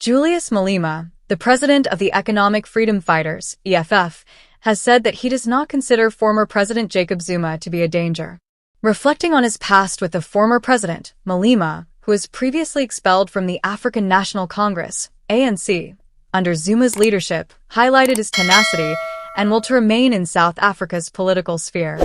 Julius Malema, the president of the Economic Freedom Fighters, EFF, has said that he does not consider former President Jacob Zuma to be a danger. Reflecting on his past with the former president, Malema, who was previously expelled from the African National Congress, ANC, under Zuma's leadership, highlighted his tenacity and will to remain in South Africa's political sphere.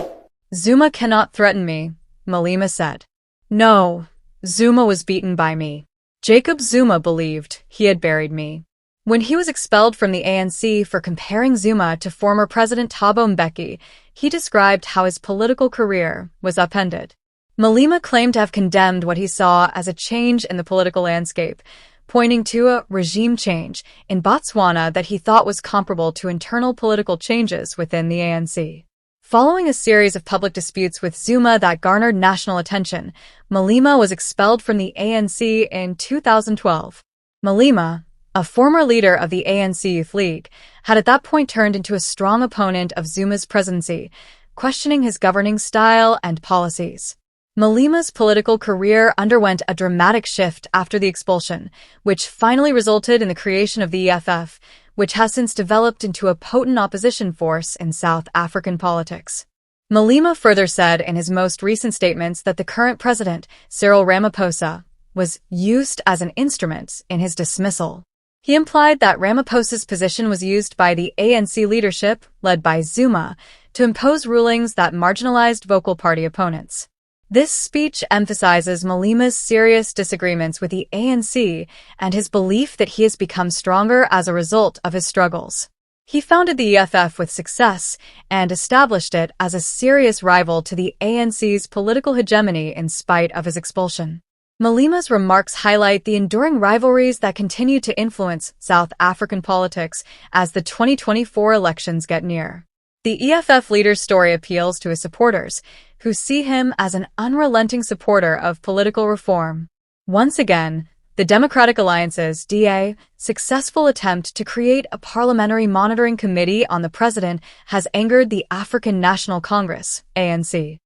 "Zuma cannot threaten me," Malema said. "No, Zuma was beaten by me. Jacob Zuma believed he had buried me." When he was expelled from the ANC for comparing Zuma to former President Thabo Mbeki, he described how his political career was upended. Malema claimed to have condemned what he saw as a change in the political landscape, pointing to a regime change in Botswana that he thought was comparable to internal political changes within the ANC. Following a series of public disputes with Zuma that garnered national attention, Malema was expelled from the ANC in 2012. Malema, a former leader of the ANC Youth League, had at that point turned into a strong opponent of Zuma's presidency, questioning his governing style and policies. Malema's political career underwent a dramatic shift after the expulsion, which finally resulted in the creation of the EFF, which has since developed into a potent opposition force in South African politics. Malema further said in his most recent statements that the current president, Cyril Ramaphosa, was used as an instrument in his dismissal. He implied that Ramaphosa's position was used by the ANC leadership, led by Zuma, to impose rulings that marginalized vocal party opponents. This speech emphasizes Malema's serious disagreements with the ANC and his belief that he has become stronger as a result of his struggles. He founded the EFF with success and established it as a serious rival to the ANC's political hegemony in spite of his expulsion. Malema's remarks highlight the enduring rivalries that continue to influence South African politics as the 2024 elections get near. The EFF leader's story appeals to his supporters, who see him as an unrelenting supporter of political reform. Once again, the Democratic Alliance's DA successful attempt to create a parliamentary monitoring committee on the president has angered the African National Congress, ANC.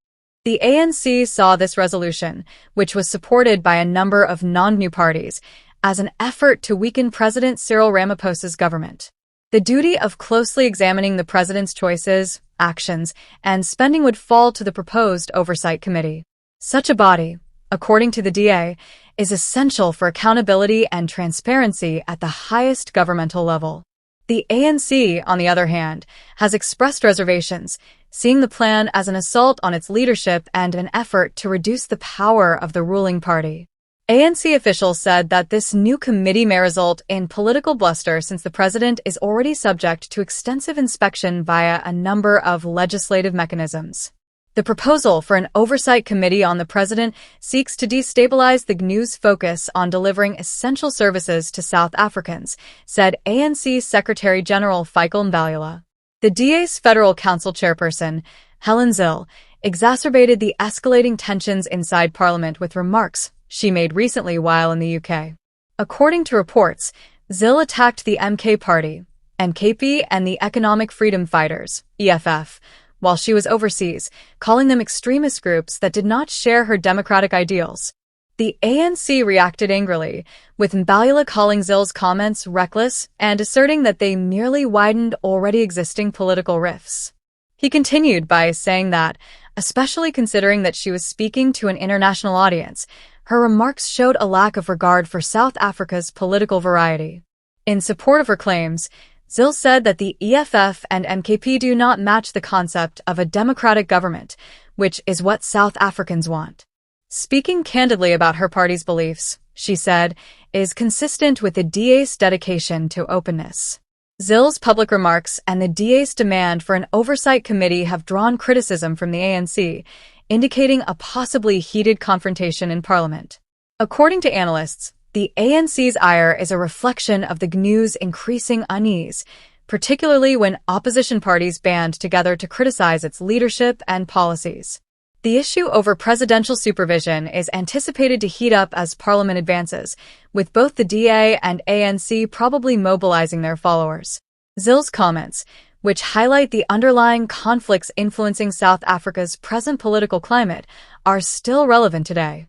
The ANC saw this resolution, which was supported by a number of non-new parties, as an effort to weaken President Cyril Ramaphosa's government. The duty of closely examining the president's choices, actions, and spending would fall to the proposed oversight committee. Such a body, according to the DA, is essential for accountability and transparency at the highest governmental level. The ANC, on the other hand, has expressed reservations, seeing the plan as an assault on its leadership and an effort to reduce the power of the ruling party. ANC officials said that this new committee may result in political bluster since the president is already subject to extensive inspection via a number of legislative mechanisms. The proposal for an oversight committee on the president seeks to destabilize the GNU's focus on delivering essential services to South Africans, said ANC Secretary General Michael Mbalula. The DA's Federal Council chairperson, Helen Zille, exacerbated the escalating tensions inside Parliament with remarks she made recently while in the UK. According to reports, Zille attacked the MK Party, NKP, and the Economic Freedom Fighters, EFF, while she was overseas, calling them extremist groups that did not share her democratic ideals. The ANC reacted angrily, with Mbalula calling Zille's comments reckless and asserting that they merely widened already existing political rifts. He continued by saying that, especially considering that she was speaking to an international audience, her remarks showed a lack of regard for South Africa's political variety. In support of her claims, Zille said that the EFF and NKP do not match the concept of a democratic government, which is what South Africans want. Speaking candidly about her party's beliefs, she said, is consistent with the DA's dedication to openness. Zille's public remarks and the DA's demand for an oversight committee have drawn criticism from the ANC, indicating a possibly heated confrontation in Parliament. According to analysts, the ANC's ire is a reflection of the GNU's increasing unease, particularly when opposition parties band together to criticize its leadership and policies. The issue over presidential supervision is anticipated to heat up as Parliament advances, with both the DA and ANC probably mobilizing their followers. Zille's comments, which highlight the underlying conflicts influencing South Africa's present political climate, are still relevant today.